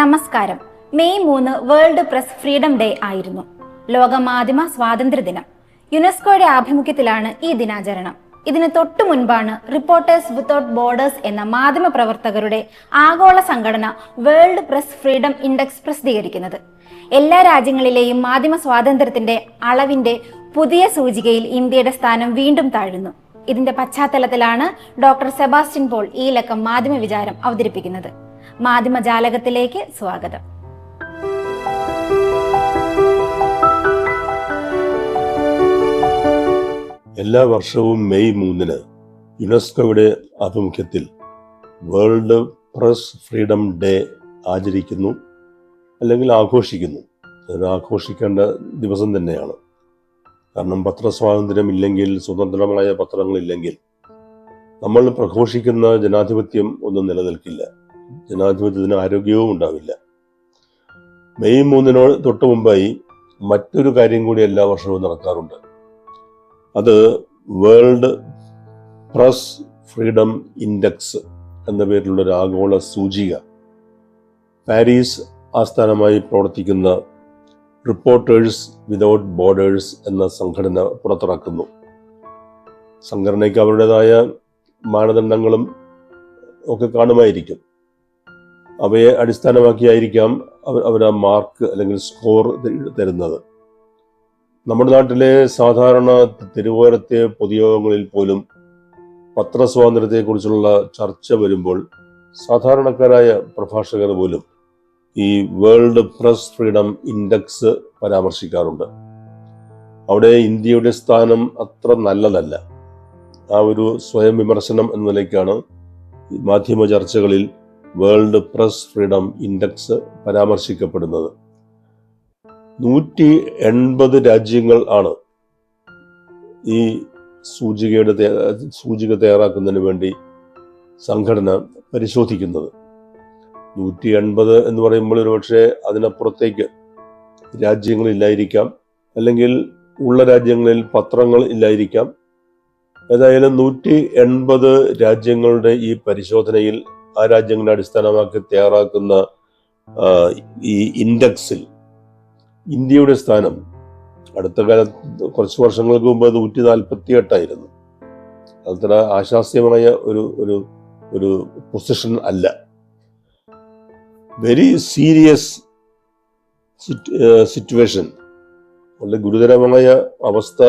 നമസ്കാരം. May 3 world press freedom day ആയിരുന്നു. ലോക മാധ്യമ സ്വാതന്ത്ര്യ ദിനം. യുനെസ്കോയുടെ ആഭിമുഖ്യത്തിലാണ് ഈ ദിനാചരണം. ഇതിന് തൊട്ടു മുൻപാണ് റിപ്പോർട്ടേഴ്സ് വിത്തൗട്ട് ബോർഡേഴ്സ് എന്ന മാധ്യമ പ്രവർത്തകരുടെ ആഗോള സംഘടന വേൾഡ് പ്രസ് ഫ്രീഡം ഇൻഡെക്സ് പ്രസിദ്ധീകരിക്കുന്നത്. എല്ലാ രാജ്യങ്ങളിലെയും മാധ്യമ സ്വാതന്ത്ര്യത്തിന്റെ അളവിന്റെ പുതിയ സൂചികയിൽ ഇന്ത്യയുടെ സ്ഥാനം വീണ്ടും താഴുന്നു. ഇതിന്റെ പശ്ചാത്തലത്തിലാണ് ഡോക്ടർ സെബാസ്റ്റ്യൻ പോൾ ഈ ലക്കം മാധ്യമ വിചാരം അവതരിപ്പിക്കുന്നത്. മാധ്യമജാലകത്തിലേക്ക് സ്വാഗതം. എല്ലാ വർഷവും മെയ് 3 യുനെസ്കോയുടെ ആഭിമുഖ്യത്തിൽ വേൾഡ് പ്രസ് ഫ്രീഡം ഡേ ആചരിക്കുന്നു, അല്ലെങ്കിൽ ആഘോഷിക്കുന്നു. അത് ആഘോഷിക്കേണ്ട ദിവസം തന്നെയാണ്. കാരണം പത്രസ്വാതന്ത്ര്യം ഇല്ലെങ്കിൽ, സ്വതന്ത്രമായ പത്രങ്ങളില്ലെങ്കിൽ നമ്മൾ പ്രഘോഷിക്കുന്ന ജനാധിപത്യം ഒന്നും നിലനിൽക്കില്ല. ജനാധിപത്യത്തിന് ആരോഗ്യവും ഉണ്ടാവില്ല. മെയ് 3 തൊട്ട് മുമ്പായി മറ്റൊരു കാര്യം കൂടി എല്ലാ വർഷവും നടക്കാറുണ്ട്. അത് വേൾഡ് പ്രസ് ഫ്രീഡം ഇൻഡെക്സ് എന്ന പേരിലുള്ള ഒരു ആഗോള സൂചിക പാരീസ് ആസ്ഥാനമായി പ്രവർത്തിക്കുന്ന റിപ്പോർട്ടേഴ്സ് വിതൗട്ട് ബോർഡേഴ്സ് എന്ന സംഘടന പുറത്തിറക്കുന്നു. സംഘടനയ്ക്ക് അവരുടേതായ മാനദണ്ഡങ്ങളും ഒക്കെ കാണുമായിരിക്കും. അവയെ അടിസ്ഥാനമാക്കിയായിരിക്കാം അവർ ആ മാർക്ക് അല്ലെങ്കിൽ സ്കോർ തരുന്നത്. നമ്മുടെ നാട്ടിലെ സാധാരണ തെരുവോരത്തെ പൊതുയോഗങ്ങളിൽ പോലും പത്രസ്വാതന്ത്ര്യത്തെക്കുറിച്ചുള്ള ചർച്ച വരുമ്പോൾ സാധാരണക്കാരായ പ്രഭാഷകർ പോലും ഈ വേൾഡ് പ്രസ് ഫ്രീഡം ഇൻഡെക്സ് പരാമർശിക്കാറുണ്ട്. അവിടെ ഇന്ത്യയുടെ സ്ഥാനം അത്ര നല്ലതല്ല. ആ ഒരു സ്വയം വിമർശനം എന്ന നിലയ്ക്കാണ് മാധ്യമ ചർച്ചകളിൽ വേൾഡ് പ്രസ് ഫ്രീഡം ഇൻഡെക്സ് പരാമർശിക്കപ്പെടുന്നത്. 180 രാജ്യങ്ങൾ ആണ് ഈ സൂചിക തയ്യാറാക്കുന്നതിന് വേണ്ടി സംഘടന പരിശോധിക്കുന്നത്. 180 എന്ന് പറയുമ്പോൾ ഒരുപക്ഷെ അതിനപ്പുറത്തേക്ക് രാജ്യങ്ങളില്ലായിരിക്കാം, അല്ലെങ്കിൽ ഉള്ള രാജ്യങ്ങളിൽ പത്രങ്ങൾ ഇല്ലായിരിക്കാം. ഏതായാലും 180 രാജ്യങ്ങളുടെ ഈ പരിശോധനയിൽ ആ രാജ്യങ്ങളെ അടിസ്ഥാനമാക്കി തയ്യാറാക്കുന്ന ഈ ഇൻഡെക്സിൽ ഇന്ത്യയുടെ സ്ഥാനം അടുത്ത കാലത്ത് കുറച്ച് വർഷങ്ങൾക്ക് മുമ്പ് 148 അത്ര ആശാസ്യമായ ഒരു പൊസിഷൻ അല്ല. വെരി സീരിയസ് സിറ്റുവേഷൻ, വളരെ ഗുരുതരമായ അവസ്ഥ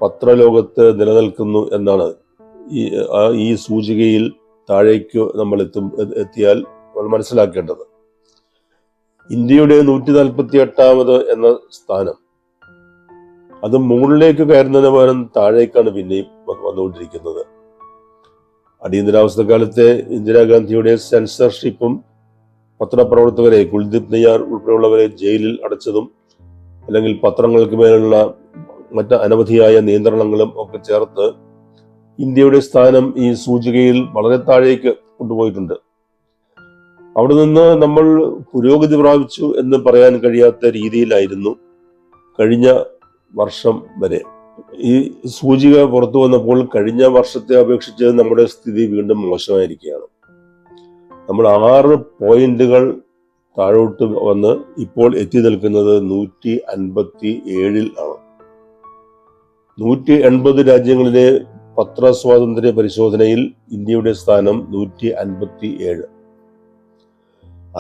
പത്രലോകത്ത് നിലനിൽക്കുന്നു എന്നാണ് ഈ സൂചികയിൽ താഴേക്ക് നമ്മൾ എത്തിയാൽ നമ്മൾ മനസ്സിലാക്കേണ്ടത്. ഇന്ത്യയുടെ 148 എന്ന സ്ഥാനം അത് മുകളിലേക്ക് കയറുന്നതിന് പകരം താഴേക്കാണ് പിന്നെയും വന്നുകൊണ്ടിരിക്കുന്നത്. അടിയന്തരാവസ്ഥ കാലത്തെ ഇന്ദിരാഗാന്ധിയുടെ സെൻസർഷിപ്പും പത്രപ്രവർത്തകരെ, കുൽദീപ് നയ്യാർ ഉൾപ്പെടെയുള്ളവരെ ജയിലിൽ അടച്ചതും, അല്ലെങ്കിൽ പത്രങ്ങൾക്ക് മേലുള്ള മറ്റ് അനവധിയായ നിയന്ത്രണങ്ങളും ഒക്കെ ചേർത്ത് ഇന്ത്യയുടെ സ്ഥാനം ഈ സൂചികയിൽ വളരെ താഴേക്ക് കൊണ്ടുപോയിട്ടുണ്ട്. അവിടെ നിന്ന് നമ്മൾ പുരോഗതി പ്രാപിച്ചു എന്ന് പറയാൻ കഴിയാത്ത രീതിയിലായിരുന്നു കഴിഞ്ഞ വർഷം വരെ. ഈ സൂചിക പുറത്തു വന്നപ്പോൾ കഴിഞ്ഞ വർഷത്തെ അപേക്ഷിച്ച് നമ്മുടെ സ്ഥിതി വീണ്ടും മോശമായിരിക്കുകയാണ്. നമ്മൾ 6 പോയിന്റുകൾ താഴോട്ട് വന്ന് ഇപ്പോൾ എത്തി നിൽക്കുന്നത് 157 ആണ്. 180 രാജ്യങ്ങളിലെ പത്രസ്വാതന്ത്ര്യ പരിശോധനയിൽ ഇന്ത്യയുടെ സ്ഥാനം 157.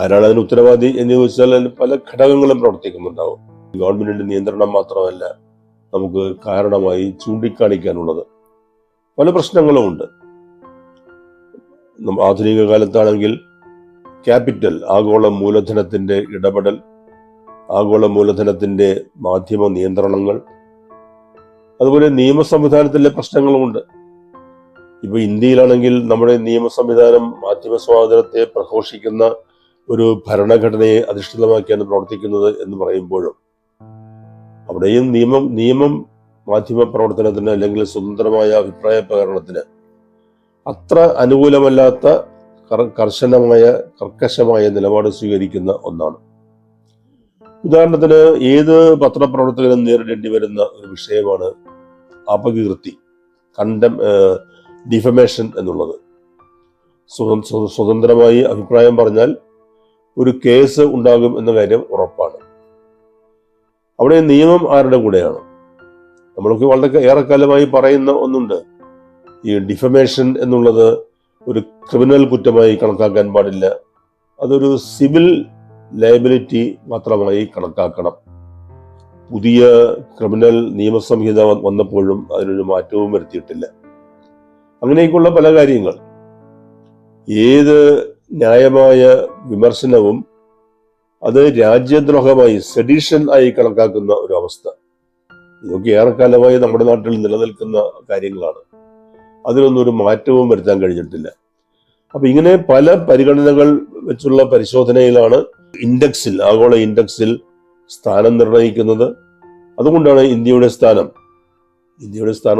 ആരാണ് അതിന് ഉത്തരവാദി എന്ന് ചോദിച്ചാൽ പല ഘടകങ്ങളും പ്രവർത്തിക്കുന്നുണ്ടാവും. ഗവൺമെന്റിന്റെ നിയന്ത്രണം മാത്രമല്ല നമുക്ക് കാരണമായി ചൂണ്ടിക്കാണിക്കാനുള്ളത്. പല പ്രശ്നങ്ങളും ഉണ്ട്. ആധുനിക കാലത്താണെങ്കിൽ ക്യാപിറ്റൽ, ആഗോള മൂലധനത്തിന്റെ ഇടപെടൽ, ആഗോള മൂലധനത്തിന്റെ മാധ്യമ നിയന്ത്രണങ്ങൾ, അതുപോലെ നിയമ സംവിധാനത്തിലെ പ്രശ്നങ്ങളുമുണ്ട്. ഇപ്പൊ ഇന്ത്യയിലാണെങ്കിൽ നമ്മുടെ നിയമ സംവിധാനം മാധ്യമ സ്വാതന്ത്ര്യത്തെ പ്രഘോഷിക്കുന്ന ഒരു ഭരണഘടനയെ അധിഷ്ഠിതമാക്കിയാണ് പ്രവർത്തിക്കുന്നത് എന്ന് പറയുമ്പോഴും അവിടെയും നിയമം മാധ്യമ പ്രവർത്തനത്തിന്, അല്ലെങ്കിൽ സ്വതന്ത്രമായ അഭിപ്രായ പ്രകടനത്തിന് അത്ര അനുകൂലമല്ലാത്ത കർക്കശമായ നിലപാട് സ്വീകരിക്കുന്ന ഒന്നാണ്. ഉദാഹരണത്തിന്, ഏത് പത്രപ്രവർത്തകനും നേരിടേണ്ടി വരുന്ന ഒരു വിഷയമാണ് അപകീർത്തി, ഡിഫമേഷൻ എന്നുള്ളത്. സ്വതന്ത്രമായി അഭിപ്രായം പറഞ്ഞാൽ ഒരു കേസ് ഉണ്ടാകും എന്ന കാര്യം ഉറപ്പാണ്. അവിടെ നിയമം ആരുടെ കൂടെയാണ്? നമ്മൾക്ക് വളരെ ഏറെക്കാലമായി പറയുന്ന ഒന്നുണ്ട്, ഈ ഡിഫമേഷൻ എന്നുള്ളത് ഒരു ക്രിമിനൽ കുറ്റമായി കണക്കാക്കാൻ പാടില്ല, അതൊരു സിവിൽ ലയബിലിറ്റി മാത്രമായി കണക്കാക്കണം. പുതിയ ക്രിമിനൽ നിയമസംഹിത വന്നപ്പോഴും അതിനൊരു മാറ്റവും വരുത്തിയിട്ടില്ല. അങ്ങനെയൊക്കെയുള്ള പല കാര്യങ്ങൾ. ഏത് ന്യായമായ വിമർശനവും അത് രാജ്യദ്രോഹമായി, സെഡിഷൻ ആയി കണക്കാക്കുന്ന ഒരു അവസ്ഥ, ഇതൊക്കെ ഏറെക്കാലമായി നമ്മുടെ നാട്ടിൽ നിലനിൽക്കുന്ന കാര്യങ്ങളാണ്. അതിനൊന്നും ഒരു മാറ്റവും വരുത്താൻ കഴിഞ്ഞിട്ടില്ല. അപ്പൊ ഇങ്ങനെ പല പരിഗണനകൾ വെച്ചുള്ള പരിശോധനയിലാണ് ഇൻഡെക്സിൽ, ആഗോള ഇൻഡെക്സിൽ സ്ഥാനം നിർണയിക്കുന്നത്. അതുകൊണ്ടാണ് ഇന്ത്യയുടെ സ്ഥാനം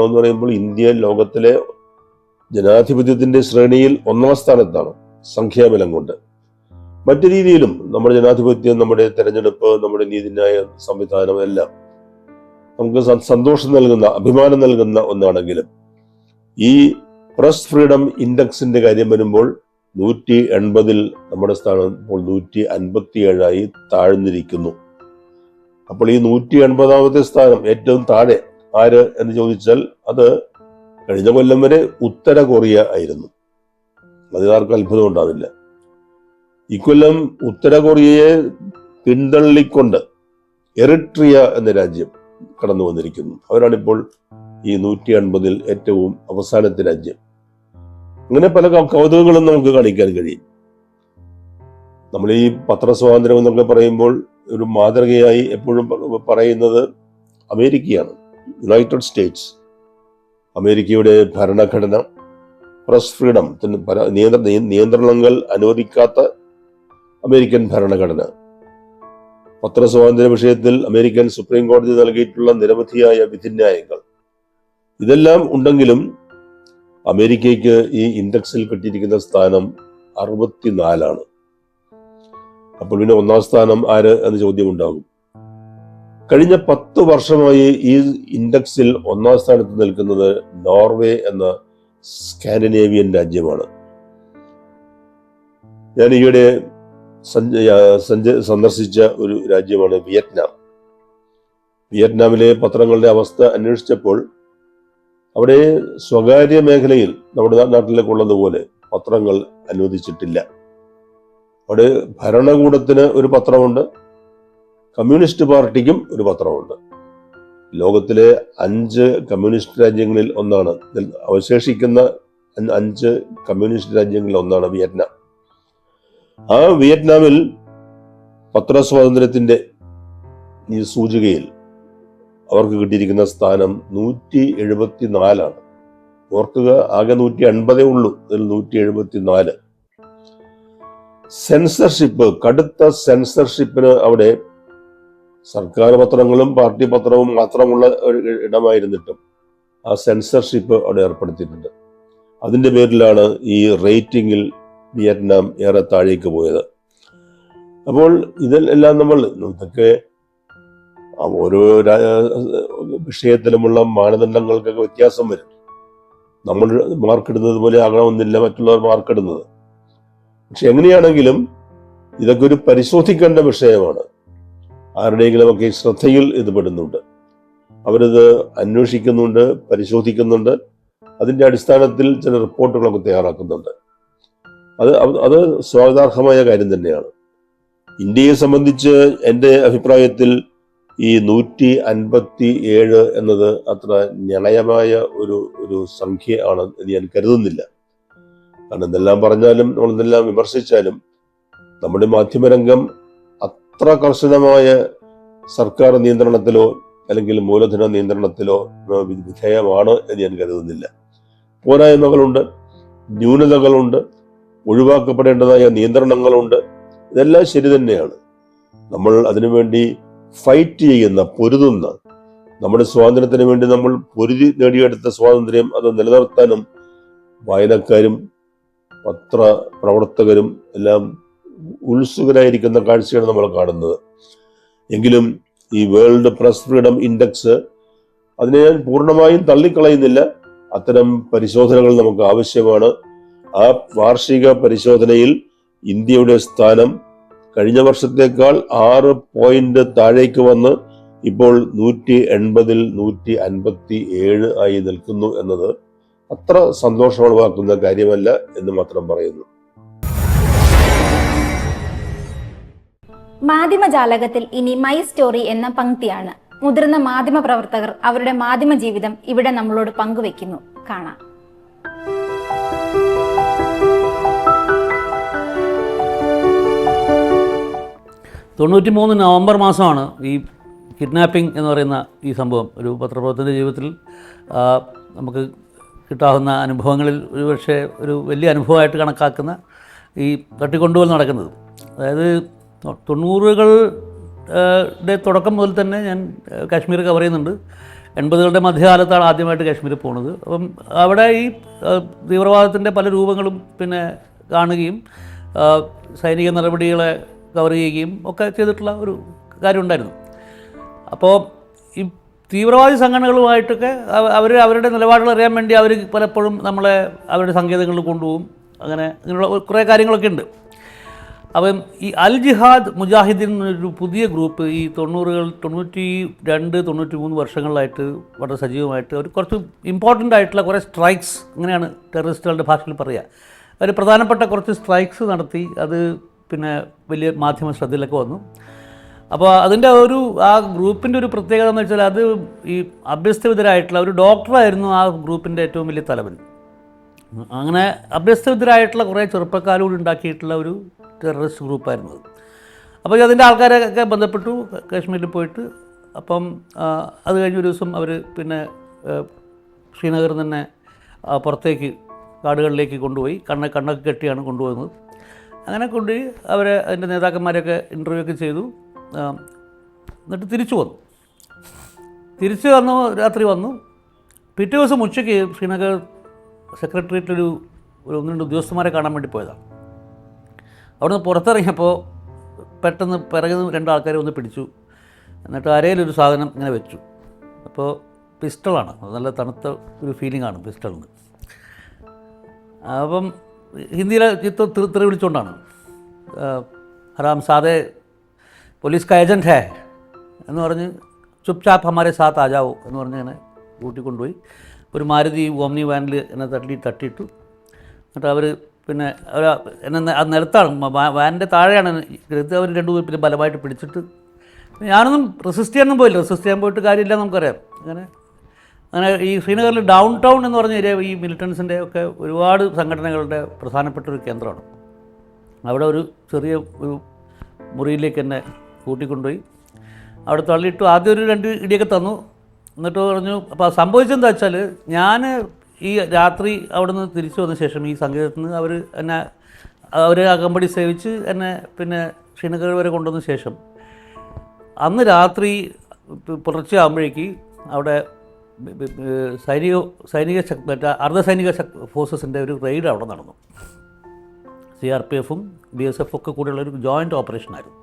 എന്ന് പറയുമ്പോൾ ഇന്ത്യ ലോകത്തിലെ ജനാധിപത്യത്തിന്റെ ശ്രേണിയിൽ 1ാം സ്ഥാനത്താണ് സംഖ്യാബലം കൊണ്ട്. മറ്റു രീതിയിലും നമ്മുടെ ജനാധിപത്യം, നമ്മുടെ തെരഞ്ഞെടുപ്പ്, നമ്മുടെ നീതിന്യായ സംവിധാനം എല്ലാം നമുക്ക് സന്തോഷം നൽകുന്ന, അഭിമാനം നൽകുന്ന ഒന്നാണെങ്കിലും ഈ പ്രസ് ഫ്രീഡം ഇൻഡെക്സിന്റെ കാര്യം വരുമ്പോൾ 180 നമ്മുടെ സ്ഥാനം ഇപ്പോൾ 157 താഴ്ന്നിരിക്കുന്നു. അപ്പോൾ ഈ 180ാമത്തെ സ്ഥാനം ഏറ്റവും താഴെ ആര് എന്ന് ചോദിച്ചാൽ അത് കഴിഞ്ഞ കൊല്ലം വരെ ഉത്തര കൊറിയ ആയിരുന്നു. അതിനാർക്കും അത്ഭുതം ഉണ്ടാവില്ല. ഇക്കൊല്ലം ഉത്തര കൊറിയയെ പിന്തള്ളിക്കൊണ്ട് എറിട്രിയ എന്ന രാജ്യം കടന്നു വന്നിരിക്കുന്നു. അവരാണിപ്പോൾ ഈ 180 ഏറ്റവും അവസാനത്തെ രാജ്യം. അങ്ങനെ പല കൗതുകങ്ങളും നമുക്ക് കാണിക്കാൻ കഴിയും. നമ്മൾ ഈ പത്രസ്വാതന്ത്ര്യം എന്നൊക്കെ പറയുമ്പോൾ ഒരു മാതൃകയായി എപ്പോഴും പറയുന്നത് അമേരിക്കയാണ്, യുണൈറ്റഡ് സ്റ്റേറ്റ്സ്. അമേരിക്കയുടെ ഭരണഘടന, പ്രസ് ഫ്രീഡം, നിയന്ത്രണങ്ങൾ അനുവദിക്കാത്ത അമേരിക്കൻ ഭരണഘടന, പത്രസ്വാതന്ത്ര്യ വിഷയത്തിൽ അമേരിക്കൻ സുപ്രീം കോടതി നൽകിയിട്ടുള്ള നിരവധിയായ വിധിന്യായങ്ങൾ, ഇതെല്ലാം ഉണ്ടെങ്കിലും അമേരിക്കയ്ക്ക് ഈ ഇൻഡെക്സിൽ കിട്ടിയിരിക്കുന്ന സ്ഥാനം 64. അപ്പോൾ പിന്നെ 1ാം സ്ഥാനം ആര് എന്ന് ചോദ്യം ഉണ്ടാകും. കഴിഞ്ഞ 10 വർഷമായി ഈ ഇൻഡെക്സിൽ 1ാം സ്ഥാനത്ത് നിൽക്കുന്നത് നോർവേ എന്ന സ്കാൻഡിനേവിയൻ രാജ്യമാണ്. ഞാൻ ഈയിടെ സന്ദർശിച്ച ഒരു രാജ്യമാണ് വിയറ്റ്നാം. വിയറ്റ്നാമിലെ പത്രങ്ങളുടെ അവസ്ഥ അന്വേഷിച്ചപ്പോൾ അവിടെ സ്വകാര്യ മേഖലയിൽ നമ്മുടെ നാട്ടിലേക്ക് ഉള്ളതുപോലെ പത്രങ്ങൾ അനുവദിച്ചിട്ടില്ല. അവിടെ ഭരണകൂടത്തിന് ഒരു പത്രമുണ്ട്, കമ്മ്യൂണിസ്റ്റ് പാർട്ടിക്കും ഒരു പത്രമുണ്ട്. ലോകത്തിലെ 5 കമ്മ്യൂണിസ്റ്റ് രാജ്യങ്ങളിൽ ഒന്നാണ്, അവശേഷിക്കുന്ന 5 കമ്മ്യൂണിസ്റ്റ് രാജ്യങ്ങളിൽ ഒന്നാണ് വിയറ്റ്നാം. ആ വിയറ്റ്നാമിൽ പത്രസ്വാതന്ത്ര്യത്തിന്റെ ഈ സൂചികയിൽ അവർക്ക് കിട്ടിയിരിക്കുന്ന സ്ഥാനം 174. ഓർക്കുക, ആകെ 180 ഉള്ളൂ, അതിൽ 174. സെൻസർഷിപ്പ്, കടുത്ത സെൻസർഷിപ്പിന് അവിടെ സർക്കാർ പത്രങ്ങളും പാർട്ടി പത്രവും മാത്രമുള്ള ഒരു ഇടമായിരുന്നിട്ടും ആ സെൻസർഷിപ്പ് അവിടെ ഏർപ്പെടുത്തിയിട്ടുണ്ട്. അതിന്റെ പേരിലാണ് ഈ റേറ്റിംഗിൽ വിയറ്റ്നാം ഏറെ താഴേക്ക് പോയത്. അപ്പോൾ ഇതെല്ലാം നമ്മൾ ഇതൊക്കെ ഓരോ വിഷയത്തിലുമുള്ള മാനദണ്ഡങ്ങൾക്കൊക്കെ വ്യത്യാസം വരും. നമ്മൾ മാർക്കിടുന്നത് പോലെ ആകണമെന്നില്ല മറ്റുള്ളവർ മാർക്കിടുന്നത്. പക്ഷെ എങ്ങനെയാണെങ്കിലും ഇതൊക്കെ ഒരു പരിശോധിക്കേണ്ട വിഷയമാണ്. ആരുടെയെങ്കിലും ഒക്കെ ശ്രദ്ധയിൽ ഇത് പെടുന്നുണ്ട്, അവരിത് അന്വേഷിക്കുന്നുണ്ട്, പരിശോധിക്കുന്നുണ്ട്, അതിന്റെ അടിസ്ഥാനത്തിൽ ചില റിപ്പോർട്ടുകളൊക്കെ തയ്യാറാക്കുന്നുണ്ട്. അത് സ്വാഗതാർഹമായ കാര്യം തന്നെയാണ്. ഇന്ത്യയെ സംബന്ധിച്ച് എൻ്റെ അഭിപ്രായത്തിൽ ഈ 157 എന്നത് അത്ര ന്യായമായ ഒരു സംഖ്യ ആണ് എന്ന് ഞാൻ കരുതുന്നില്ല. കാരണം എന്തെല്ലാം പറഞ്ഞാലും നമ്മളെന്തെല്ലാം വിമർശിച്ചാലും നമ്മുടെ മാധ്യമരംഗം അത്ര കർശനമായ സർക്കാർ നിയന്ത്രണത്തിലോ അല്ലെങ്കിൽ മൂലധന നിയന്ത്രണത്തിലോ വിധേയമാണ് എന്ന് ഞാൻ കരുതുന്നില്ല. പോരായ്മകളുണ്ട്, ന്യൂനതകളുണ്ട്, ഒഴിവാക്കപ്പെടേണ്ടതായ നിയന്ത്രണങ്ങളുണ്ട്. ഇതെല്ലാം ശരി തന്നെയാണ്. നമ്മൾ അതിനുവേണ്ടി ഫൈറ്റ് ചെയ്യുന്ന, പൊരുതുന്ന, നമ്മുടെ സ്വാതന്ത്ര്യത്തിന് വേണ്ടി നമ്മൾ പൊരുതി നേടിയെടുത്ത സ്വാതന്ത്ര്യം അത് നിലനിർത്താനും വായനക്കാരും പത്ര പ്രവർത്തകരും എല്ലാം ഉത്സുകരായിരിക്കുന്ന കാഴ്ചയാണ് നമ്മൾ കാണുന്നത്. എങ്കിലും ഈ വേൾഡ് പ്രസ് ഫ്രീഡം ഇൻഡെക്സ്, അതിനെ ഞാൻ പൂർണ്ണമായും തള്ളിക്കളയുന്നില്ല. അത്തരം പരിശോധനകൾ നമുക്ക് ആവശ്യമാണ്. ആ വാർഷിക പരിശോധനയിൽ ഇന്ത്യയുടെ സ്ഥാനം കഴിഞ്ഞ വർഷത്തേക്കാൾ 6 പോയിന്റ് താഴേക്ക് വന്ന് ഇപ്പോൾ 180-ൽ 157 ആയി നിൽക്കുന്നു എന്നത് അത്ര സന്തോഷമുളവാക്കുന്ന കാര്യമല്ല എന്ന് മാത്രം പറയുന്നു. മാധ്യമജാലകത്തിൽ ഇനി മൈ സ്റ്റോറി എന്ന പങ്ക്തിയാണ്. മുതിർന്ന മാധ്യമ പ്രവർത്തകർ അവരുടെ മാധ്യമ ജീവിതം ഇവിടെ നമ്മളോട് പങ്കുവെക്കുന്നു. കാണാം. നവംബർ മാസമാണ് ഈ കിഡ്നാപ്പിംഗ് എന്ന് പറയുന്ന ഈ സംഭവം ഒരു പത്രപ്രവർത്തകൻ്റെ ജീവിതത്തിൽ നമുക്ക് കിട്ടാവുന്ന അനുഭവങ്ങളിൽ ഒരുപക്ഷെ ഒരു വലിയ അനുഭവമായിട്ട് കണക്കാക്കുന്ന ഈ തട്ടിക്കൊണ്ടുപോൽ നടക്കുന്നത്. അതായത് 90കളുടെ തുടക്കം മുതൽ തന്നെ ഞാൻ കാശ്മീർ കവർ ചെയ്യുന്നുണ്ട്. 80കളുടെ മധ്യകാലത്താണ് ആദ്യമായിട്ട് കാശ്മീർ പോകുന്നത്. അപ്പം അവിടെ ഈ തീവ്രവാദത്തിൻ്റെ പല രൂപങ്ങളും പിന്നെ കാണുകയും സൈനിക നടപടികളെ കവർ ചെയ്യുകയും ഒക്കെ ചെയ്തിട്ടുള്ള ഒരു കാര്യമുണ്ടായിരുന്നു. അപ്പോൾ ഈ തീവ്രവാദി സംഘടനകളുമായിട്ടൊക്കെ അവരുടെ നിലപാടുകൾ അറിയാൻ വേണ്ടി അവർ പലപ്പോഴും നമ്മളെ അവരുടെ സങ്കേതങ്ങളിൽ കൊണ്ടുപോകും. അങ്ങനെയുള്ള കുറേ കാര്യങ്ങളൊക്കെ ഉണ്ട്. അപ്പം ഈ അൽ ജിഹാദ് മുജാഹിദ്ദീൻ എന്നൊരു പുതിയ ഗ്രൂപ്പ് ഈ 92-93 വർഷങ്ങളിലായിട്ട് വളരെ സജീവമായിട്ട് അവർ കുറച്ച് ഇമ്പോർട്ടൻ്റ് ആയിട്ടുള്ള കുറേ സ്ട്രൈക്സ്, അങ്ങനെയാണ് ടെററിസ്റ്റുകളുടെ ഭാഷയിൽ പറയുക, അവർ പ്രധാനപ്പെട്ട കുറച്ച് സ്ട്രൈക്സ് നടത്തി. അത് പിന്നെ വലിയ മാധ്യമ ശ്രദ്ധയിലൊക്കെ വന്നു. അപ്പോൾ അതിൻ്റെ ആ ഗ്രൂപ്പിൻ്റെ ഒരു പ്രത്യേകത എന്ന് വെച്ചാൽ അത് ഈ അഭ്യസ്തവിദ്യരായിട്ടുള്ള ഒരു ഡോക്ടറായിരുന്നു ആ ഗ്രൂപ്പിൻ്റെ ഏറ്റവും വലിയ തലവൻ. അങ്ങനെ അഭ്യസ്തവിദ്യരായിട്ടുള്ള കുറേ ചെറുപ്പക്കാരോട് ഉണ്ടാക്കിയിട്ടുള്ള ഒരു ടെററിസ്റ്റ് ഗ്രൂപ്പായിരുന്നു അത്. അപ്പോൾ അതിൻ്റെ ആൾക്കാരൊക്കെ ബന്ധപ്പെട്ടു കാശ്മീരിൽ പോയിട്ട്. അപ്പം അത് കഴിഞ്ഞ ഒരു ദിവസം അവർ പിന്നെ ശ്രീനഗറിൽ തന്നെ പുറത്തേക്ക് കാടുകളിലേക്ക് കൊണ്ടുപോയി കണ്ണൊക്കെ കെട്ടിയാണ് കൊണ്ടുപോകുന്നത്. അങ്ങനെ കൊണ്ടുപോയി അവരെ അതിൻ്റെ നേതാക്കന്മാരെയൊക്കെ ഇൻ്റർവ്യൂ ഒക്കെ ചെയ്തു. എന്നിട്ട് തിരിച്ചു വന്നു രാത്രി വന്നു. പിറ്റേ ദിവസം ഉച്ചയ്ക്ക് ശ്രീനഗർ സെക്രട്ടേറിയറ്റിലൊരു 1-2 ഉദ്യോഗസ്ഥന്മാരെ കാണാൻ വേണ്ടി പോയതാണ്. അവിടുന്ന് പുറത്തിറങ്ങിയപ്പോൾ പെട്ടെന്ന് പിറകിൽ 2 ആൾക്കാരെ ഒന്ന് പിടിച്ചു. എന്നിട്ട് അരയിലൊരു സാധനം ഇങ്ങനെ വെച്ചു. അപ്പോൾ പിസ്റ്റളാണ്, നല്ല തണുത്ത ഒരു ഫീലിംഗാണ് പിസ്റ്റളിന്. അപ്പം ഹിന്ദിയിലെ തെറി വിളിച്ചുകൊണ്ടാണ് ഹറാം സാദെ പോലീസ് കാ ഏജൻറ്റ് ഹേ എന്ന് പറഞ്ഞ് ചുപ്ചാപ്പ് ഹമാരെ സാത്ത് ആജാവോ എന്ന് പറഞ്ഞ് ഇങ്ങനെ കൂട്ടിക്കൊണ്ടുപോയി ഒരു മാരുതി ഓമ്നി വാനിൽ എന്നെ തട്ടിയിട്ടു. എന്നിട്ട് അവർ പിന്നെ എന്നെ അത് നിലത്താണ്, വാനിൻ്റെ താഴെയാണ് എടുത്ത് അവർ 2 പിന്നെ ബലമായിട്ട് പിടിച്ചിട്ട്. ഞാനൊന്നും റെസിസ്റ്റ് ചെയ്യാൻ പോയിട്ട് കാര്യമില്ല, നമുക്കറിയാം. അങ്ങനെ ഈ ശ്രീനഗറിൽ ഡൗൺ ടൗൺ എന്ന് പറഞ്ഞ ഏരിയ ഈ മിലിറ്റൻസിൻ്റെ ഒക്കെ ഒരുപാട് സംഘടനകളുടെ പ്രധാനപ്പെട്ട ഒരു കേന്ദ്രമാണ്. അവിടെ ഒരു ചെറിയ ഒരു മുറിയിലേക്ക് എന്നെ കൂട്ടിക്കൊണ്ടുപോയി അവിടെ തള്ളിയിട്ടു. ആദ്യം ഒരു 2 ഇടിയൊക്കെ തന്നു. എന്നിട്ട് പറഞ്ഞു, അപ്പോൾ സംഭവിച്ചെന്താ വെച്ചാൽ ഞാൻ ഈ രാത്രി അവിടെ നിന്ന് തിരിച്ചു വന്ന ശേഷം ഈ സംഗീതത്തിൽ നിന്ന് അവർ അകമ്പടി സേവിച്ച് എന്നെ പിന്നെ ശ്രീനഗർ വരെ കൊണ്ടുവന്ന ശേഷം അന്ന് രാത്രി പുലർച്ചെ ആകുമ്പോഴേക്ക് അവിടെ അർദ്ധസൈനിക ഫോഴ്സസിൻ്റെ ഒരു റെയ്ഡ് അവിടെ നടന്നു. CRPF-ഉം BSF ഒക്കെ കൂടെയുള്ള ഒരു ജോയിൻ്റ് ഓപ്പറേഷനായിരുന്നു.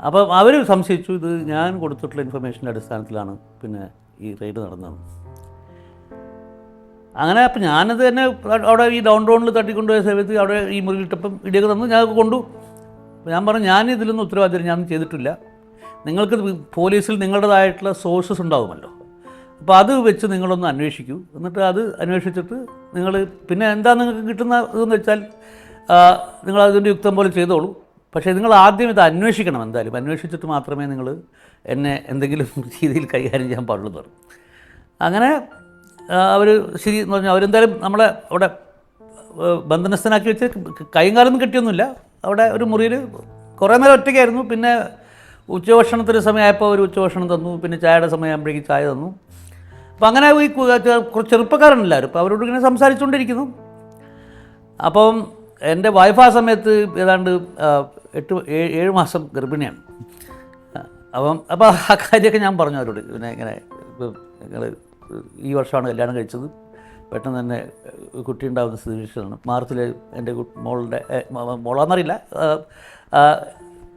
അപ്പം അവർ സംശയിച്ചു ഇത് ഞാൻ കൊടുത്തിട്ടുള്ള ഇൻഫർമേഷൻ്റെ അടിസ്ഥാനത്തിലാണ് പിന്നെ ഈ റെയ്ഡ് നടന്നത്. അങ്ങനെ അപ്പം ഞാനത് തന്നെ അവിടെ ഈ ഡൗൺ ടൗണിൽ തട്ടിക്കൊണ്ടുപോയ സമയത്ത് അവിടെ ഈ മുറിയിലിട്ടപ്പം ഇടിയൊക്കെ തന്നു. ഞാൻ കൊണ്ടു. ഞാൻ പറഞ്ഞു, ഞാൻ ഇതിലൊന്നും ഉത്തരവാദിത്തം ഞാൻ ചെയ്തിട്ടില്ല. നിങ്ങൾക്ക് പോലീസിൽ നിങ്ങളുടേതായിട്ടുള്ള സോഴ്സസ് ഉണ്ടാകുമല്ലോ, അപ്പോൾ അത് വെച്ച് നിങ്ങളൊന്ന് അന്വേഷിക്കൂ. എന്നിട്ട് അത് അന്വേഷിച്ചിട്ട് നിങ്ങൾ പിന്നെ എന്താ നിങ്ങൾക്ക് കിട്ടുന്ന ഇതെന്ന് വെച്ചാൽ നിങ്ങളതിൻ്റെ യുക്തം പോലെ ചെയ്തോളൂ. പക്ഷേ നിങ്ങൾ ആദ്യം ഇത് അന്വേഷിക്കണം, എന്തായാലും അന്വേഷിച്ചിട്ട് മാത്രമേ നിങ്ങൾ എന്നെ എന്തെങ്കിലും രീതിയിൽ കൈകാര്യം ചെയ്യാൻ പാടുള്ളൂ എന്ന് പറഞ്ഞു. അങ്ങനെ അവർ ശരി എന്ന് പറഞ്ഞാൽ അവരെന്തായാലും നമ്മളെ അവിടെ ബന്ധനസ്ഥനാക്കി വെച്ച് കൈയും കാലൊന്നും കിട്ടിയൊന്നുമില്ല. അവിടെ ഒരു മുറിയിൽ കുറേ നേരം ഒറ്റയ്ക്കായിരുന്നു. പിന്നെ ഉച്ചഭക്ഷണത്തിൻ്റെ സമയമായപ്പോൾ ഒരു ഉച്ചഭക്ഷണം തന്നു. പിന്നെ ചായയുടെ സമയമാകുമ്പോഴേക്കും ചായ തന്നു. അപ്പം അങ്ങനെ ഈ കുറച്ച് ചെറുപ്പക്കാരനെല്ലാവരും അപ്പോൾ അവരോട് ഇങ്ങനെ സംസാരിച്ചുകൊണ്ടിരിക്കുന്നു. അപ്പം എൻ്റെ വൈഫ് ആ സമയത്ത് ഏതാണ്ട് 7 മാസം ഗർഭിണിയാണ്. അപ്പോൾ ആ കാര്യമൊക്കെ ഞാൻ പറഞ്ഞു അവരോട്, പിന്നെ ഇങ്ങനെ നിങ്ങൾ ഈ വർഷമാണ് കല്യാണം കഴിച്ചത്, പെട്ടെന്ന് തന്നെ കുട്ടി ഉണ്ടാകുന്ന സ്ഥിതിവിശേഷമാണ്. മാർച്ചിൽ എൻ്റെ മോളാന്നറിയില്ല,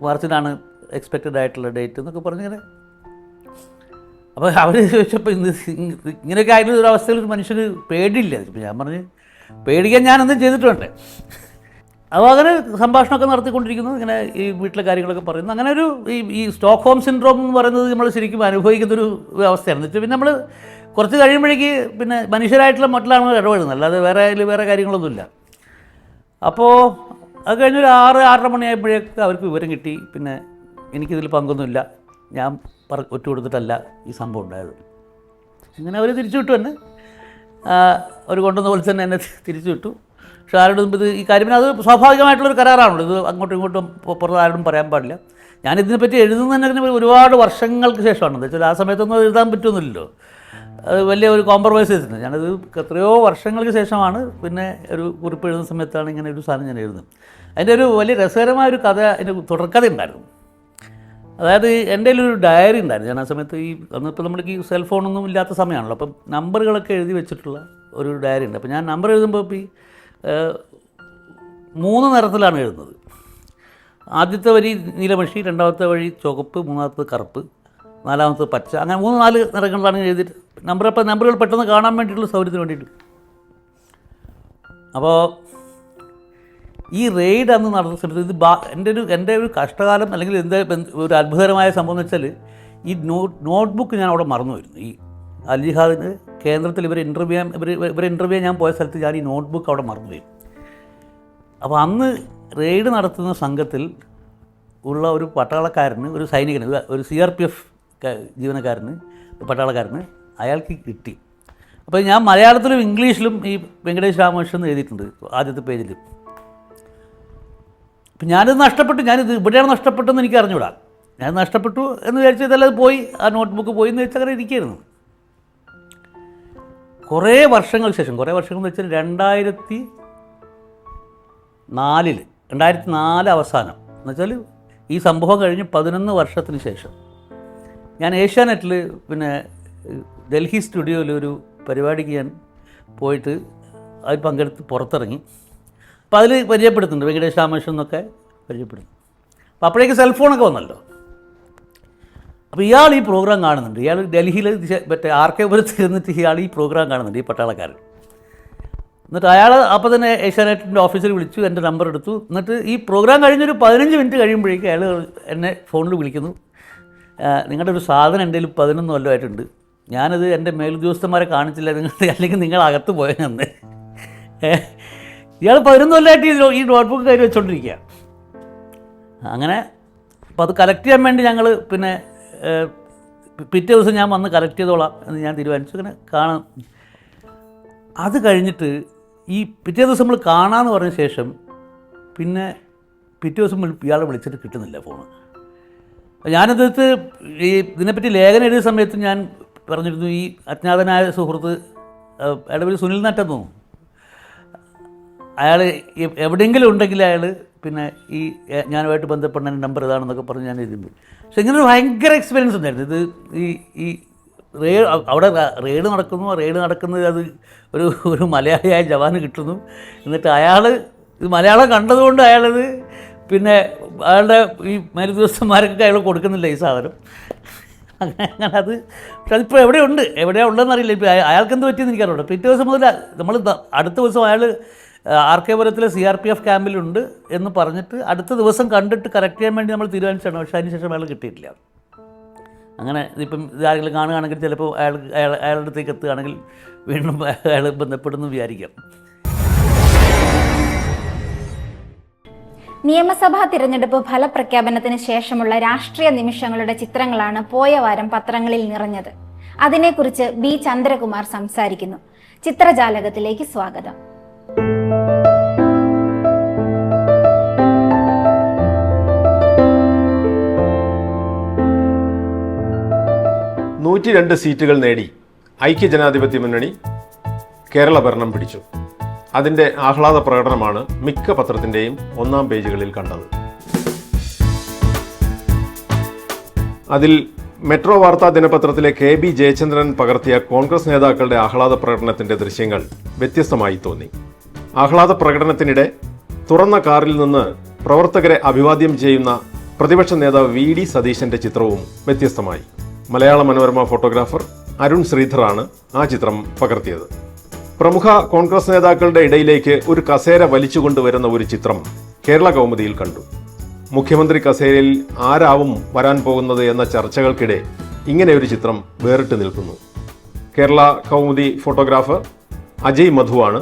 മാർച്ചിലാണ് എക്സ്പെക്റ്റഡ് ആയിട്ടുള്ള ഡേറ്റ് എന്നൊക്കെ പറഞ്ഞിങ്ങനെ. അപ്പോൾ അവർ ചോദിച്ചപ്പോൾ ഇങ്ങനെയൊക്കെ ആയിരുന്ന ഒരു അവസ്ഥയിൽ ഒരു മനുഷ്യന് പേടിയില്ല. ഇപ്പം ഞാൻ പറഞ്ഞ് പേടിക്കാൻ ഞാനൊന്നും ചെയ്തിട്ട് വേണ്ടേ. അപ്പോൾ അങ്ങനെ സംഭാഷണമൊക്കെ നടത്തിക്കൊണ്ടിരിക്കുന്നു, ഇങ്ങനെ ഈ വീട്ടിലെ കാര്യങ്ങളൊക്കെ പറയുന്നു. അങ്ങനെ ഒരു ഈ സ്റ്റോക്ക്ഹോം സിൻഡ്രോം എന്ന് പറയുന്നത് നമ്മൾ ശരിക്കും അനുഭവിക്കുന്നൊരു അവസ്ഥയാണ്. എന്ന് വെച്ചാൽ പിന്നെ നമ്മൾ കുറച്ച് കഴിയുമ്പോഴേക്ക് പിന്നെ മനുഷ്യരായിട്ടുള്ള മറ്റുള്ളതാണ് ഇടപെടുന്നത്, അല്ലാതെ വേറെ കാര്യങ്ങളൊന്നുമില്ല. അപ്പോൾ അത് കഴിഞ്ഞൊരു 6-6:30 മണിയായപ്പോഴേക്ക് അവർക്ക് വിവരം കിട്ടി, പിന്നെ എനിക്കിതിൽ പങ്കൊന്നുമില്ല, ഞാൻ ഒറ്റ കൊടുത്തിട്ടല്ല ഈ സംഭവം ഉണ്ടായത്. അങ്ങനെ അവർ തിരിച്ചു വിട്ടു തന്നെ, അവർ കൊണ്ടുവന്ന പോലെ തന്നെ എന്നെ തിരിച്ചു വിട്ടു. പക്ഷേ ആരോടും ഈ കാര്യം അത് സ്വാഭാവികമായിട്ടുള്ളൊരു കരാറാണല്ലോ, ഇത് അങ്ങോട്ടും ഇങ്ങോട്ടും പുറത്ത് ആരോടും പറയാൻ പാടില്ല. ഞാനിതിനെപ്പറ്റി എഴുതുന്നതിന് ഒരുപാട് വർഷങ്ങൾക്ക് ശേഷമാണ്. എന്താ വെച്ചാൽ ആ സമയത്തൊന്നും എഴുതാൻ പറ്റുമെന്നില്ലല്ലോ, അത് വലിയ ഒരു കോംപ്രമൈസ് ചെയ്തിട്ടുണ്ട്. ഞാനത് എത്രയോ വർഷങ്ങൾക്ക് ശേഷമാണ് പിന്നെ ഒരു കുറിപ്പ് എഴുതുന്ന സമയത്താണ് ഇങ്ങനെ ഒരു സാധനം ഞാൻ എഴുതുന്നത്. അതിൻ്റെ ഒരു വലിയ രസകരമായൊരു കഥ, അതിൻ്റെ തുടർക്കഥ ഉണ്ടായിരുന്നു. അതായത് എൻ്റെ ഒരു ഡയറി ഉണ്ടായിരുന്നു. ഞാൻ ആ സമയത്ത് അന്നിപ്പോൾ നമ്മൾക്ക് ഈ സെൽഫോണൊന്നും ഇല്ലാത്ത സമയമാണല്ലോ, അപ്പം നമ്പറുകളൊക്കെ എഴുതി വെച്ചിട്ടുള്ള ഒരു ഡയറി ഉണ്ട്. അപ്പോൾ ഞാൻ നമ്പർ എഴുതുമ്പോൾ ഇപ്പോൾ 3 നിറത്തിലാണ് എഴുതുന്നത്. ആദ്യത്തെ വരി നീലമഷി, രണ്ടാമത്തെ വഴി ചുവപ്പ്, മൂന്നാമത്തെ കറുപ്പ്, നാലാമത്തെ പച്ച, അങ്ങനെ 3-4 നിറങ്ങളിലാണ് എഴുതിയിട്ട് നമ്പറുകൾ പെട്ടെന്ന് കാണാൻ വേണ്ടിയിട്ടുള്ള സൗകര്യത്തിന് വേണ്ടിയിട്ട്. അപ്പോൾ ഈ റെയ്ഡ് അന്ന് നടന്ന സമയത്ത് ഇത് എൻ്റെ ഒരു കഷ്ടകാലം അല്ലെങ്കിൽ ഒരു അത്ഭുതകരമായ സംഭവം എന്ന് വെച്ചാൽ ഈ നോട്ട്ബുക്ക് ഞാൻ അവിടെ മറന്നുപോയിരുന്നു. ഈ അൽ ജിഹാദിന് കേന്ദ്രത്തിൽ ഇവരെ ഇൻ്റർവ്യൂ ഞാൻ പോയ സ്ഥലത്ത് ഞാൻ ഈ നോട്ട്ബുക്ക് അവിടെ മറന്നുപോയി. അപ്പോൾ അന്ന് റെയ്ഡ് നടത്തുന്ന സംഘത്തിൽ ഉള്ള ഒരു പട്ടാളക്കാരന്, ഒരു സൈനികന്, ഒരു CRPF ജീവനക്കാരന്, പട്ടാളക്കാരന് അയാൾക്ക് കിട്ടി. അപ്പോൾ ഞാൻ മലയാളത്തിലും ഇംഗ്ലീഷിലും ഈ വെങ്കടേഷ് രാമകൃഷ്ണൻ എന്ന് എഴുതിയിട്ടുണ്ട് ആദ്യത്തെ പേജിൽ. അപ്പം ഞാനിത് നഷ്ടപ്പെട്ടു, ഞാനിത് ഇവിടെയാണ് നഷ്ടപ്പെട്ടെന്ന് എനിക്ക് അറിഞ്ഞുകൂടാ. ഞാൻ നഷ്ടപ്പെട്ടു എന്ന് വിചാരിച്ചു, ഇതെല്ലാം പോയി, ആ നോട്ട്ബുക്ക് പോയി എന്ന് വെച്ചാൽ അങ്ങനെ ഇരിക്കുകയായിരുന്നു. കുറേ വർഷങ്ങൾക്ക് ശേഷം, കുറേ വർഷങ്ങൾ എന്ന് വെച്ചാൽ 2004 അവസാനം എന്നുവെച്ചാൽ ഈ സംഭവം കഴിഞ്ഞ് 11 വർഷത്തിന് ശേഷം ഞാൻ ഏഷ്യാനെറ്റിൽ പിന്നെ ഡൽഹി സ്റ്റുഡിയോയിൽ ഒരു പരിപാടിക്ക് ഞാൻ പോയിട്ട് അതിൽ പങ്കെടുത്ത് പുറത്തിറങ്ങി. അപ്പോൾ അതിൽ പരിചയപ്പെടുത്തുന്നുണ്ട്, വെങ്കടേഷ് രാമകൃഷ്ണൻ എന്നൊക്കെ പരിചയപ്പെടുന്നു. അപ്പോൾ അപ്പോഴേക്ക് സെൽഫോണൊക്കെ വന്നല്ലോ. അപ്പോൾ ഇയാൾ ഈ പ്രോഗ്രാം കാണുന്നുണ്ട്. ഇയാൾ ഡൽഹിയിൽ മറ്റേ ആർക്കേപുരത്ത് ഇരുന്നിട്ട് ഇയാൾ ഈ പ്രോഗ്രാം കാണുന്നുണ്ട്, ഈ പട്ടാളക്കാരൻ. എന്നിട്ട് അയാൾ അപ്പോൾ തന്നെ ഏഷ്യാനെറ്റിൻ്റെ ഓഫീസിൽ വിളിച്ചു, എൻ്റെ നമ്പർ എടുത്തു. എന്നിട്ട് ഈ പ്രോഗ്രാം കഴിഞ്ഞൊരു 15 മിനിറ്റ് കഴിയുമ്പോഴേക്കും അയാൾ എന്നെ ഫോണിൽ വിളിക്കുന്നു. നിങ്ങളുടെ ഒരു സാധനം എൻ്റെ 11 കൊല്ലമായിട്ടുണ്ട്, ഞാനത് എൻ്റെ മേലുദ്യോഗസ്ഥന്മാരെ കാണിച്ചില്ല, അല്ലെങ്കിൽ നിങ്ങൾ അകത്ത് പോയെന്ന്. ഇയാൾ 11 കൊല്ലമായിട്ട് ഈ നോട്ട്ബുക്ക് കയ്യിൽ വെച്ചുകൊണ്ടിരിക്കുക. അങ്ങനെ അപ്പോൾ അത് കളക്ട് ചെയ്യാൻ വേണ്ടി ഞങ്ങൾ പിന്നെ പിറ്റേ ദിവസം ഞാൻ വന്ന് കളക്ട് ചെയ്തോളാം എന്ന് ഞാൻ തീരുമാനിച്ചു. ഇങ്ങനെ കാണാം. അത് കഴിഞ്ഞിട്ട് ഈ പിറ്റേ ദിവസം നമ്മൾ കാണാമെന്ന് പറഞ്ഞ ശേഷം പിന്നെ പിറ്റേ ദിവസം ഇയാളെ വിളിച്ചിട്ട് കിട്ടുന്നില്ല ഫോണ്. ഞാനിത് ഇതിനെപ്പറ്റി ലേഖനം എഴുതിയ സമയത്ത് ഞാൻ പറഞ്ഞിരുന്നു, ഈ അജ്ഞാതനായ സുഹൃത്ത്, അയാളുടെ പേര് സുനിൽ നറ്റെന്ന് തോന്നുന്നു, അയാൾ എവിടെയെങ്കിലും ഉണ്ടെങ്കിൽ അയാൾ പിന്നെ ഈ ഞാനുമായിട്ട് ബന്ധപ്പെട്ട നമ്പർ ഇതാണെന്നൊക്കെ പറഞ്ഞ് ഞാൻ എഴുതുമ്പോൾ. പക്ഷെ ഇങ്ങനൊരു ഭയങ്കര എക്സ്പീരിയൻസ് ഉണ്ടായിരുന്നു. ഇത് ഈ അവിടെ റെയ്ഡ് നടക്കുന്നത് അത് ഒരു മലയാളിയായ ജവാന് കിട്ടുന്നു. എന്നിട്ട് അയാൾ ഇത് മലയാളം കണ്ടതുകൊണ്ട് അയാളത് പിന്നെ അയാളുടെ ഈ മേലുദ്യോഗസ്ഥന്മാർക്കൊക്കെ അയാൾ കൊടുക്കുന്നില്ല ഈ സാധനം. അങ്ങനെ അത് പക്ഷെ അതിപ്പോൾ എവിടെയാണ് ഉള്ളതെന്ന് അറിയില്ല. ഇപ്പോൾ അയാൾക്ക് എന്ത് പറ്റിയെന്ന് എനിക്കറിയില്ല. പിറ്റേ ദിവസം മുതൽ നമ്മൾ അടുത്ത ദിവസം അയാൾ ആർക്കേപുരത്തിലെ CRPF ക്യാമ്പിലുണ്ട് എന്ന് പറഞ്ഞിട്ട് അടുത്ത ദിവസം കണ്ടിട്ട് കറക്റ്റ് ചെയ്യാൻ വേണ്ടി നമ്മൾ തീരുമാനിച്ചാണ്. പക്ഷേ അതിന് ശേഷം അയാൾ കിട്ടിയിട്ടില്ല. അങ്ങനെ ഇതിപ്പം ഇതാരെങ്കിലും കാണുകയാണെങ്കിൽ ചിലപ്പോൾ അയാളുടെ അടുത്തേക്ക് എത്തുകയാണെങ്കിൽ വീണ്ടും അയാൾ ബന്ധപ്പെടുന്നു വിചാരിക്കാം. നിയമസഭാ തിരഞ്ഞെടുപ്പ് ഫലപ്രഖ്യാപനത്തിന് ശേഷമുള്ള രാഷ്ട്രീയ നിമിഷങ്ങളുടെ ചിത്രങ്ങളാണ് പോയ വാരം പത്രങ്ങളിൽ നിറഞ്ഞത്. അതിനെക്കുറിച്ച് ബി ചന്ദ്രകുമാർ സംസാരിക്കുന്നു. ചിത്രജാലകത്തിലേക്ക് സ്വാഗതം. ൂറ്റി സീറ്റുകൾ നേടി ഐക്യജനാധിപത്യ മുന്നണി കേരള ഭരണം പിടിച്ചു. അതിൻ്റെ ആഹ്ലാദ പ്രകടനമാണ് മിക്ക പത്രത്തിൻ്റെയും 1-ാം പേജുകളിൽ കണ്ടത്. അതിൽ മെട്രോ വാർത്താ ദിനപത്രത്തിലെ KB ജയചന്ദ്രൻ പകർത്തിയ കോൺഗ്രസ് നേതാക്കളുടെ ആഹ്ലാദ പ്രകടനത്തിൻ്റെ ദൃശ്യങ്ങൾ വ്യത്യസ്തമായി തോന്നി. ആഹ്ലാദ പ്രകടനത്തിനിടെ തുറന്ന കാറിൽ നിന്ന് പ്രവർത്തകരെ അഭിവാദ്യം ചെയ്യുന്ന പ്രതിപക്ഷ നേതാവ് VD സതീശന്റെ ചിത്രവും വ്യത്യസ്തമായി. മലയാള മനോരമ ഫോട്ടോഗ്രാഫർ അരുൺ ശ്രീധറാണ് ആ ചിത്രം പകർത്തിയത്. പ്രമുഖ കോൺഗ്രസ് നേതാക്കളുടെ ഇടയിലേക്ക് ഒരു കസേര വലിച്ചുകൊണ്ടുവരുന്ന ഒരു ചിത്രം കേരള കൗമുദിയിൽ കണ്ടു. മുഖ്യമന്ത്രി കസേരയിൽ ആരാവും വരാൻ പോകുന്നത് എന്ന ചർച്ചകൾക്കിടെ ഇങ്ങനെ ഒരു ചിത്രം വേറിട്ട് നിൽക്കുന്നു. കേരള കൗമുദി ഫോട്ടോഗ്രാഫർ അജയ് മധുവാണ്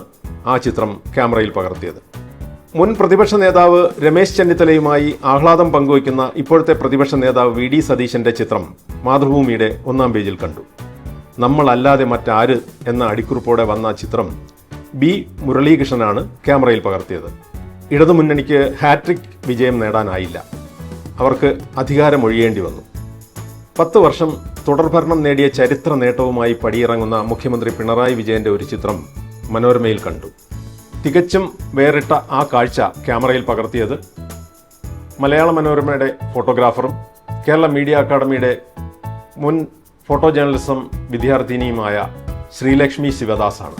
ആ ചിത്രം ക്യാമറയിൽ പകർത്തിയത്. മുൻ പ്രതിപക്ഷ നേതാവ് രമേശ് ചെന്നിത്തലയുമായി ആഹ്ലാദം പങ്കുവയ്ക്കുന്ന ഇപ്പോഴത്തെ പ്രതിപക്ഷ നേതാവ് വി ഡി സതീശന്റെ ചിത്രം മാതൃഭൂമിയുടെ 1-ാം പേജിൽ കണ്ടു. നമ്മളല്ലാതെ മറ്റാര് എന്ന അടിക്കുറിപ്പോടെ വന്ന ചിത്രം ബി മുരളീകൃഷ്ണനാണ് ക്യാമറയിൽ പകർത്തിയത്. ഇടതുമുന്നണിക്ക് ഹാട്രിക് വിജയം നേടാനായില്ല. അവർക്ക് അധികാരമൊഴിയേണ്ടി വന്നു. 10 വർഷം തുടർഭരണം നേടിയ ചരിത്ര നേട്ടവുമായി പടിയിറങ്ങുന്ന മുഖ്യമന്ത്രി പിണറായി വിജയന്റെ ഒരു ചിത്രം മനോരമയിൽ കണ്ടു. തികച്ചും വേറിട്ട ആ കാഴ്ച ക്യാമറയിൽ പകർത്തിയത് മലയാള മനോരമയുടെ ഫോട്ടോഗ്രാഫറും കേരള മീഡിയ അക്കാദമിയുടെ മുൻ ഫോട്ടോ ജേർണലിസം വിദ്യാർത്ഥിനിയുമായ ശ്രീലക്ഷ്മി ശിവദാസാണ്.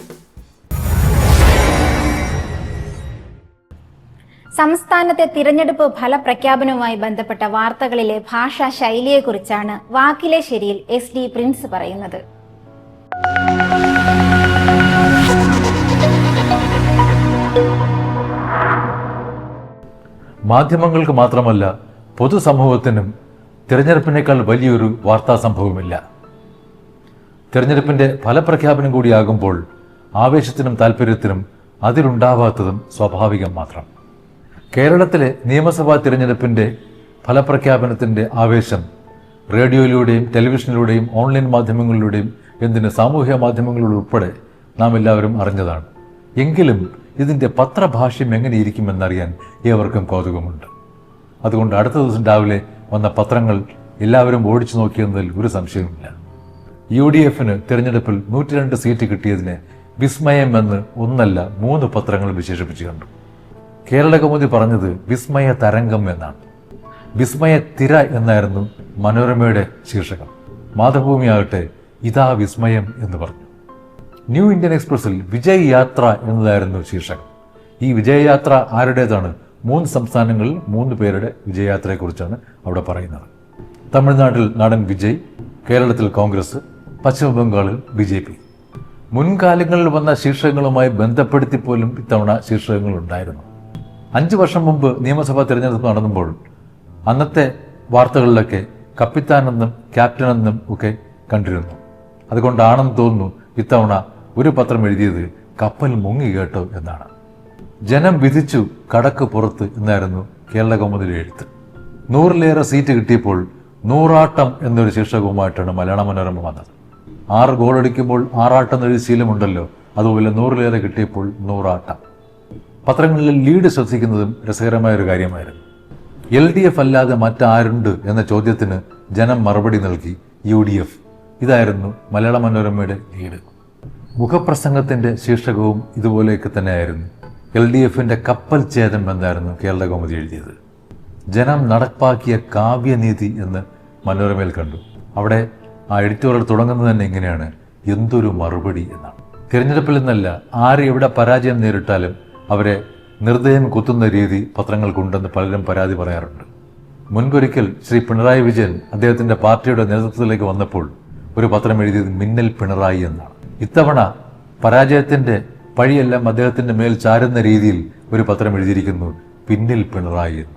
സംസ്ഥാനത്തെ തിരഞ്ഞെടുപ്പ് ഫലപ്രഖ്യാപനവുമായി ബന്ധപ്പെട്ട വാർത്തകളിലെ ഭാഷാ ശൈലിയെക്കുറിച്ചാണ് വാക്കിലെ ശരിയിൽ SD പ്രിൻസ് പറയുന്നത്. മാധ്യമങ്ങൾക്ക് മാത്രമല്ല പൊതുസമൂഹത്തിനും തിരഞ്ഞെടുപ്പിനേക്കാൾ വലിയൊരു വാർത്താ സംഭവമില്ല. തിരഞ്ഞെടുപ്പിന്റെ ഫലപ്രഖ്യാപനം കൂടിയാകുമ്പോൾ ആവേശത്തിനും താല്പര്യത്തിനും അതിലുണ്ടാവാത്തതും സ്വാഭാവികം മാത്രം. കേരളത്തിലെ നിയമസഭാ തിരഞ്ഞെടുപ്പിന്റെ ഫലപ്രഖ്യാപനത്തിന്റെ ആവേശം റേഡിയോയിലൂടെയും ടെലിവിഷനിലൂടെയും ഓൺലൈൻ മാധ്യമങ്ങളിലൂടെയും എന്തിന് സാമൂഹ്യ മാധ്യമങ്ങളിലുൾപ്പെടെ നാം എല്ലാവരും അറിഞ്ഞതാണ്. എങ്കിലും ഇതിന്റെ പത്രഭാഷ്യം എങ്ങനെയിരിക്കുമെന്നറിയാൻ ഏവർക്കും കൗതുകമുണ്ട്. അതുകൊണ്ട് അടുത്ത ദിവസം രാവിലെ വന്ന പത്രങ്ങൾ എല്ലാവരും ഓടിച്ചു നോക്കിയെന്നതിൽ ഒരു സംശയവുമില്ല. UDF-ന് തിരഞ്ഞെടുപ്പിൽ 102 സീറ്റ് കിട്ടിയതിനെ വിസ്മയം എന്ന് 1 അല്ല 3 പത്രങ്ങൾ വിശേഷിപ്പിച്ചു കണ്ടു. കേരള കൗമുദി പറഞ്ഞത് വിസ്മയ തരംഗം എന്നാണ്. വിസ്മയ തിര എന്നായിരുന്നു മനോരമയുടെ ശീർഷകം. മാതൃഭൂമിയാകട്ടെ ഇതാ വിസ്മയം എന്ന് പറഞ്ഞു. ന്യൂ ഇന്ത്യൻ എക്സ്പ്രസിൽ വിജയ് യാത്ര എന്നതായിരുന്നു ശീർഷകം. ഈ വിജയയാത്ര ആരുടേതാണ്? 3 സംസ്ഥാനങ്ങളിൽ 3 പേരുടെ വിജയയാത്രയെക്കുറിച്ചാണ് അവിടെ പറയുന്നത്. തമിഴ്നാട്ടിൽ നടൻ വിജയ്, കേരളത്തിൽ കോൺഗ്രസ്, പശ്ചിമ ബംഗാളിൽ BJP. മുൻകാലങ്ങളിൽ വന്ന ശീർഷകങ്ങളുമായി ബന്ധപ്പെടുത്തി പോലും ഇത്തവണ ശീർഷകങ്ങൾ ഉണ്ടായിരുന്നു. 5 വർഷം മുമ്പ് നിയമസഭാ തിരഞ്ഞെടുപ്പ് നടന്നുമ്പോൾ അന്നത്തെ വാർത്തകളിലൊക്കെ കപ്പിത്താനെന്നും ക്യാപ്റ്റനെന്നും ഒക്കെ കണ്ടിരുന്നു. അതുകൊണ്ടാണെന്ന് തോന്നുന്നു ഇത്തവണ ഒരു പത്രം എഴുതിയത് കപ്പൽ മുങ്ങി കേട്ടോ എന്നാണ്. ജനം വിധിച്ചു കടക്ക് പുറത്ത് എന്നായിരുന്നു കേരള കൗമുദിയുടെ എഴുത്ത്. 100-ലേറെ സീറ്റ് കിട്ടിയപ്പോൾ 100 എന്നൊരു ശീർഷകവുമായിട്ടാണ് മലയാള മനോരമ വന്നത്. 6 ഗോളടിക്കുമ്പോൾ 6 എന്നൊരു ശീലമുണ്ടല്ലോ, അതുപോലെ 100-ലേറെ കിട്ടിയപ്പോൾ 100. പത്രങ്ങളിൽ ലീഡ് ശ്രദ്ധിക്കുന്നതും രസകരമായ ഒരു കാര്യമായിരുന്നു. LDF അല്ലാതെ മറ്റാരുണ്ട് എന്ന ചോദ്യത്തിന് ജനം മറുപടി നൽകി UDF. ഇതായിരുന്നു മലയാള മനോരമയുടെ ലീഡ്. മുഖപ്രസംഗത്തിന്റെ ശീർഷകവും ഇതുപോലെയൊക്കെ തന്നെയായിരുന്നു. LDF-ന്റെ കപ്പൽ ഛേദം എന്നായിരുന്നു കേരള കൗമുദി എഴുതിയത്. ജനം നടപ്പാക്കിയ കാവ്യനീതി എന്ന് മനോരമയിൽ കണ്ടു. അവിടെ ആ എഡിറ്റോറിയൽ തുടങ്ങുന്നത് തന്നെ ഇങ്ങനെയാണ്, എന്തൊരു മറുപടി എന്നാണ്. തിരഞ്ഞെടുപ്പിൽ നിന്നല്ല, ആര് എവിടെ പരാജയം നേരിട്ടാലും അവരെ നിർദ്ദയം കുത്തുന്ന രീതി പത്രങ്ങൾക്കുണ്ടെന്ന് പലരും പരാതി പറയാറുണ്ട്. മുൻപൊരിക്കൽ ശ്രീ പിണറായി വിജയൻ അദ്ദേഹത്തിന്റെ പാർട്ടിയുടെ നേതൃത്വത്തിലേക്ക് വന്നപ്പോൾ ഒരു പത്രം എഴുതിയത് മിന്നൽ പിണറായി എന്നാണ്. ഇത്തവണ പരാജയത്തിന്റെ പഴിയെല്ലാം അദ്ദേഹത്തിന്റെ മേൽ ചാരുന്ന രീതിയിൽ ഒരു പത്രം എഴുതിയിരിക്കുന്നു പിന്നിൽ പിണറായി എന്ന്.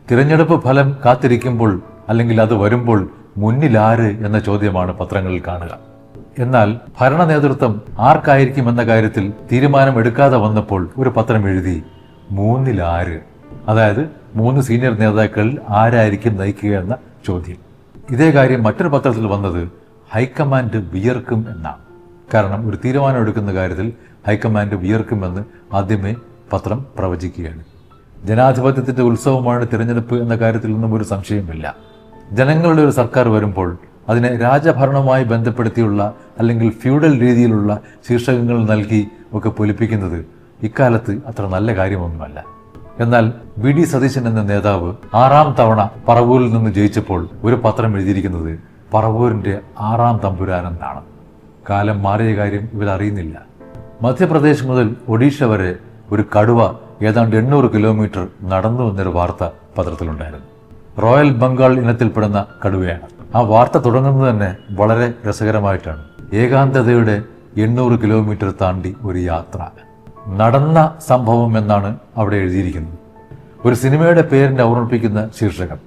തിരഞ്ഞെടുപ്പ് ഫലം കാത്തിരിക്കുമ്പോൾ അല്ലെങ്കിൽ അത് വരുമ്പോൾ മുന്നിലാര് എന്ന ചോദ്യമാണ് പത്രങ്ങളിൽ കാണുക. എന്നാൽ ഭരണ നേതൃത്വം ആർക്കായിരിക്കും എന്ന കാര്യത്തിൽ തീരുമാനമെടുക്കാതെ വന്നപ്പോൾ ഒരു പത്രം എഴുതി 3-ൽ-ആര്, അതായത് 3 സീനിയർ നേതാക്കളിൽ ആരായിരിക്കും നയിക്കുക എന്ന ചോദ്യം. ഇതേ കാര്യം മറ്റൊരു പത്രത്തിൽ വന്നത് ഹൈക്കമാൻഡ് വിയർക്കും എന്നാണ്. കാരണം ഒരു തീരുമാനം എടുക്കുന്ന കാര്യത്തിൽ ഹൈക്കമാൻഡ് വിയർക്കുമെന്ന് ആദ്യമേ പത്രം പ്രവചിക്കുകയാണ്. ജനാധിപത്യത്തിന്റെ ഉത്സവമാണ് തിരഞ്ഞെടുപ്പ് എന്ന കാര്യത്തിൽ നിന്നും ഒരു സംശയമില്ല. ജനങ്ങളുടെ ഒരു സർക്കാർ വരുമ്പോൾ അതിനെ രാജഭരണവുമായി ബന്ധപ്പെടുത്തിയുള്ള അല്ലെങ്കിൽ ഫ്യൂഡൽ രീതിയിലുള്ള ശീർഷകങ്ങൾ നൽകി ഒക്കെ പൊലിപ്പിക്കുന്നത് ഇക്കാലത്ത് അത്ര നല്ല കാര്യമൊന്നുമല്ല. എന്നാൽ VD സതീശൻ എന്ന നേതാവ് 6ാം തവണ പറവൂരിൽ നിന്ന് ജയിച്ചപ്പോൾ ഒരു പത്രം എഴുതിയിരിക്കുന്നത് പറവൂരിന്റെ 6ാം തമ്പുരാൻ എന്നാണ്. കാലം മാറിയ കാര്യം ഇവരറിയുന്നില്ല. മധ്യപ്രദേശ് മുതൽ ഒഡീഷ വരെ ഒരു കടുവ ഏതാണ്ട് 800 കിലോമീറ്റർ നടന്നു എന്നൊരു വാർത്ത പത്രത്തിലുണ്ടായിരുന്നു. റോയൽ ബംഗാൾ ഇനത്തിൽപ്പെടുന്ന കടുവയാണ്. ആ വാർത്ത തുടങ്ങുന്നത് തന്നെ വളരെ രസകരമായിട്ടാണ്. ഏകാന്തതയുടെ 800 കിലോമീറ്റർ താണ്ടി ഒരു യാത്ര. നടന്ന സംഭവം എന്നാണ് അവിടെ എഴുതിയിരിക്കുന്നത്. ഒരു സിനിമയുടെ പേരിനെ ഓർമ്മിപ്പിക്കുന്ന ശീർഷകം.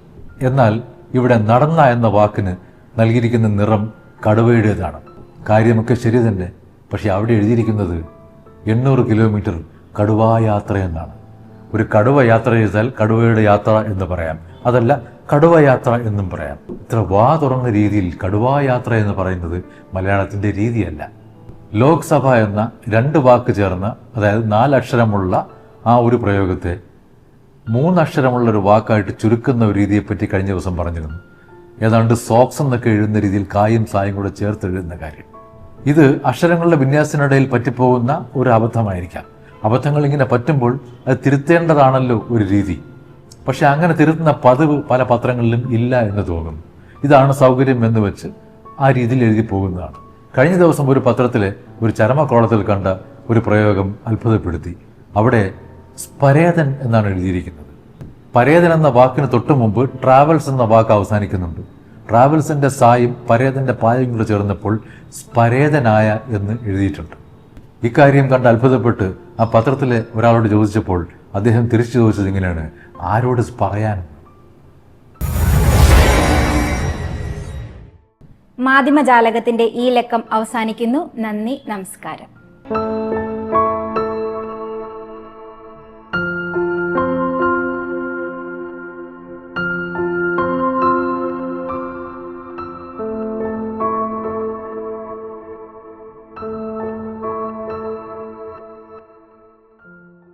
എന്നാൽ ഇവിടെ നടന്ന എന്ന വാക്കിന് നൽകിയിരിക്കുന്ന നിറം കടുവയുടേതാണ്. കാര്യമൊക്കെ ശരി തന്നെ, പക്ഷെ അവിടെ എഴുതിയിരിക്കുന്നത് 800 കിലോമീറ്റർ കടുവായാത്ര എന്നാണ്. ഒരു കടുവ യാത്ര ചെയ്താൽ കടുവയുടെ യാത്ര എന്ന് പറയാം, അതല്ല കടുവയാത്ര എന്നും പറയാം. ഇത്ര വാ തുറന്ന രീതിയിൽ കടുവായാത്ര എന്ന് പറയുന്നത് മലയാളത്തിൻ്റെ രീതിയല്ല. ലോക്സഭ എന്ന 2 വാക്ക് ചേർന്ന, അതായത് 4 അക്ഷരമുള്ള ആ ഒരു പ്രയോഗത്തെ 3 അക്ഷരമുള്ളൊരു വാക്കായിട്ട് ചുരുക്കുന്ന ഒരു രീതിയെപ്പറ്റി കഴിഞ്ഞ ദിവസം പറഞ്ഞിരുന്നു. ഏതാണ്ട് സോക്സ് എന്നൊക്കെ എഴുതുന്ന രീതിയിൽ കായും സായും കൂടെ ചേർത്ത് എഴുതുന്ന കാര്യം. ഇത് അക്ഷരങ്ങളുടെ വിന്യാസത്തിനിടയിൽ പറ്റിപ്പോകുന്ന ഒരു അബദ്ധമായിരിക്കാം. അബദ്ധങ്ങൾ ഇങ്ങനെ പറ്റുമ്പോൾ അത് തിരുത്തേണ്ടതാണല്ലോ ഒരു രീതി. പക്ഷെ അങ്ങനെ തിരുത്തുന്ന പതിവ് പല പത്രങ്ങളിലും ഇല്ല എന്ന് തോന്നുന്നു. ഇതാണ് സൗകര്യം എന്ന് വെച്ച് ആ രീതിയിൽ എഴുതി പോകുന്നതാണ്. കഴിഞ്ഞ ദിവസം ഒരു പത്രത്തിലെ ഒരു ചരമക്കോളത്തിൽ കണ്ട ഒരു പ്രയോഗം അത്ഭുതപ്പെടുത്തി. അവിടെ സ്പരേതൻ എന്നാണ് എഴുതിയിരിക്കുന്നത്. പരേതൻ എന്ന വാക്കിന് തൊട്ടു മുമ്പ് ട്രാവൽസ് എന്ന വാക്ക് അവസാനിക്കുന്നുണ്ട്. ട്രാവൽസിന്റെ സായും പരേതന്റെ പായും കൂടെ ചേർന്നപ്പോൾ സ്പരേതനായ എന്ന് എഴുതിയിട്ടുണ്ട്. ഇക്കാര്യം കണ്ട് അത്ഭുതപ്പെട്ട് ആ പത്രത്തിലെ ഒരാളോട് ചോദിച്ചപ്പോൾ അദ്ദേഹം തിരിച്ചു ചോദിച്ചത് ഇങ്ങനെയാണ്: ആരോട് പറയാൻ? മാധ്യമജാലകത്തിന്റെ ഈ ലക്കം അവസാനിക്കുന്നു. നന്ദി, നമസ്കാരം.